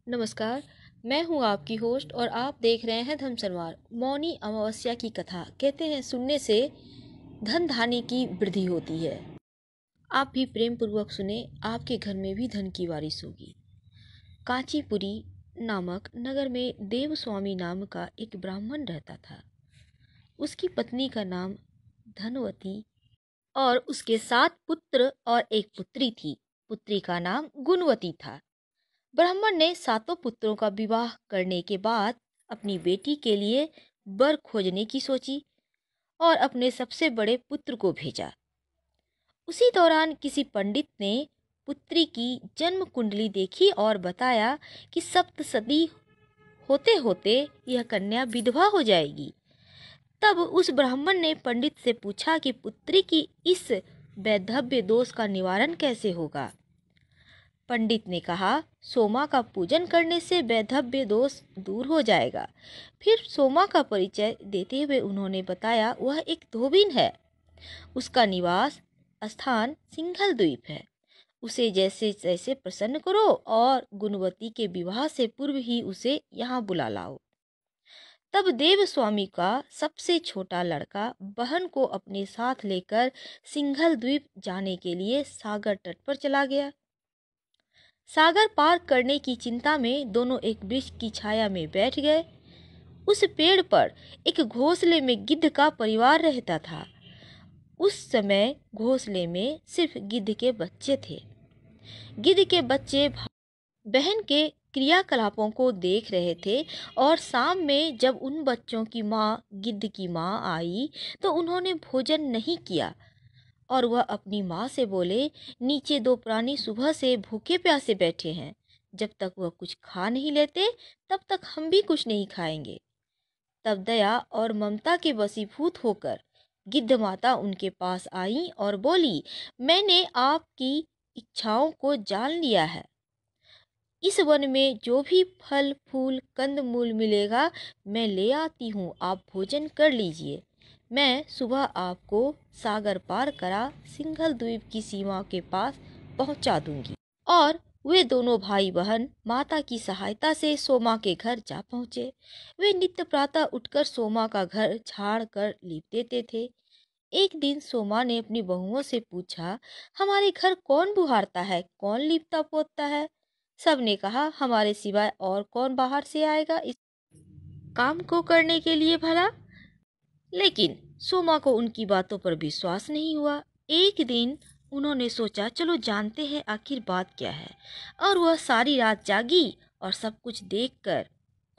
नमस्कार। मैं हूँ आपकी होस्ट और आप देख रहे हैं धर्मसंवार। मौनी अमावस्या की कथा। कहते हैं सुनने से धन धान्य की वृद्धि होती है। आप भी प्रेम पूर्वक सुने, आपके घर में भी धन की बारिश होगी। कांचीपुरी नामक नगर में देवस्वामी नाम का एक ब्राह्मण रहता था। उसकी पत्नी का नाम धनवती और उसके 7 पुत्र और एक पुत्री थी। पुत्री का नाम गुणवती था। ब्राह्मण ने 7 पुत्रों का विवाह करने के बाद अपनी बेटी के लिए वर खोजने की सोची और अपने सबसे बड़े पुत्र को भेजा। उसी दौरान किसी पंडित ने पुत्री की जन्म कुंडली देखी और बताया कि सप्तशती होते होते यह कन्या विधवा हो जाएगी। तब उस ब्राह्मण ने पंडित से पूछा कि पुत्री की इस वैधव्य दोष का निवारण कैसे होगा। पंडित ने कहा, सोमा का पूजन करने से वैधव्य दोष दूर हो जाएगा। फिर सोमा का परिचय देते हुए उन्होंने बताया, वह एक धोबिन है। उसका निवास स्थान सिंघल द्वीप है। उसे जैसे जैसे प्रसन्न करो और गुणवती के विवाह से पूर्व ही उसे यहाँ बुला लाओ। तब देवस्वामी का सबसे छोटा लड़का बहन को अपने साथ लेकर सिंघल द्वीप जाने के लिए सागर तट पर चला गया। सागर पार करने की चिंता में दोनों एक वृक्ष की छाया में बैठ गए। उस पेड़ पर एक घोंसले में गिद्ध का परिवार रहता था। उस समय घोंसले में सिर्फ गिद्ध के बच्चे थे। गिद्ध के बच्चे बहन के क्रियाकलापों को देख रहे थे और शाम में जब उन बच्चों की माँ गिद्ध की माँ आई तो उन्होंने भोजन नहीं किया और वह अपनी माँ से बोले, नीचे 2 प्राणी सुबह से भूखे प्यासे बैठे हैं। जब तक वह कुछ खा नहीं लेते तब तक हम भी कुछ नहीं खाएंगे। तब दया और ममता के वशीभूत होकर गिद्ध माता उनके पास आई और बोली, मैंने आपकी इच्छाओं को जान लिया है। इस वन में जो भी फल फूल कंद मूल मिलेगा मैं ले आती हूँ, आप भोजन कर लीजिए। मैं सुबह आपको सागर पार करा सिंघल द्वीप की सीमा के पास पहुंचा दूंगी। और वे दोनों भाई बहन माता की सहायता से सोमा के घर जा पहुंचे। वे नित्य प्रातः उठकर सोमा का घर झाड़ कर लीप देते थे। एक दिन सोमा ने अपनी बहुओं से पूछा, हमारे घर कौन बुहारता है, कौन लीपता पोतता है? सब ने कहा, हमारे सिवाय और कौन बाहर से आएगा इस काम को करने के लिए भला? लेकिन सोमा को उनकी बातों पर विश्वास नहीं हुआ। एक दिन उन्होंने सोचा, चलो जानते हैं आखिर बात क्या है। और वह सारी रात जागी और सब कुछ देखकर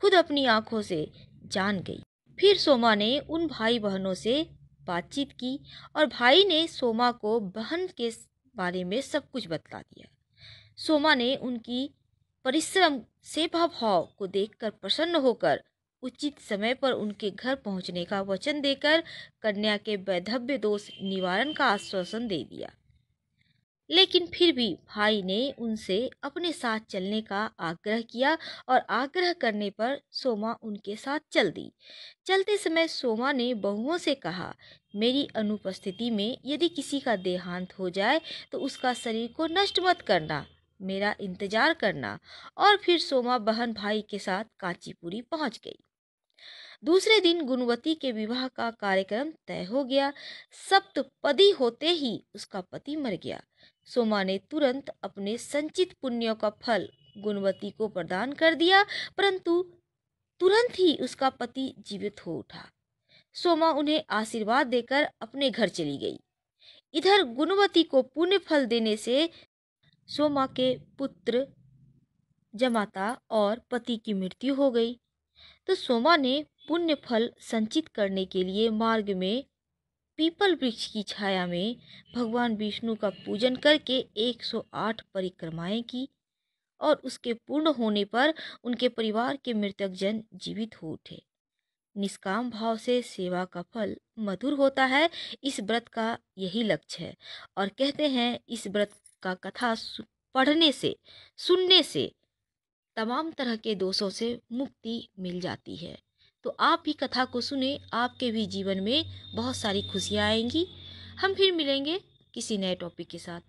खुद अपनी आंखों से जान गई। फिर सोमा ने उन भाई बहनों से बातचीत की और भाई ने सोमा को बहन के बारे में सब कुछ बतला दिया। सोमा ने उनकी परिश्रम सेवा भाव को देखकर प्रसन्न होकर उचित समय पर उनके घर पहुंचने का वचन देकर कन्या के वैधव्य दोष निवारण का आश्वासन दे दिया। लेकिन फिर भी भाई ने उनसे अपने साथ चलने का आग्रह किया और आग्रह करने पर सोमा उनके साथ चल दी। चलते समय सोमा ने बहुओं से कहा, मेरी अनुपस्थिति में यदि किसी का देहांत हो जाए तो उसका शरीर को नष्ट मत करना, मेरा इंतजार करना। और फिर सोमा बहन भाई के साथ कांचीपुरी पहुंच गई। दूसरे दिन गुणवती के विवाह का कार्यक्रम तय हो गया। सप्तपदी होते ही उसका पति मर गया। सोमा ने तुरंत अपने संचित पुण्यों का फल गुणवती को प्रदान कर दिया, परंतु तुरंत ही उसका पति जीवित हो उठा। सोमा उन्हें आशीर्वाद देकर अपने घर चली गई। इधर गुणवती को पुण्य फल देने से सोमा के पुत्र जमाता और पति की मृत्यु हो गई। तो सोमा ने पुण्य फल संचित करने के लिए मार्ग में पीपल वृक्ष की छाया में भगवान विष्णु का पूजन करके 108 परिक्रमाएं की और उसके पूर्ण होने पर उनके परिवार के मृतक जन जीवित हो उठे। निष्काम भाव से सेवा का फल मधुर होता है, इस व्रत का यही लक्ष्य है। और कहते हैं इस व्रत का कथा पढ़ने से सुनने से तमाम तरह के दोषों से मुक्ति मिल जाती है। तो आप भी कथा को सुने, आपके भी जीवन में बहुत सारी खुशियाँ आएंगी। हम फिर मिलेंगे किसी नए टॉपिक के साथ।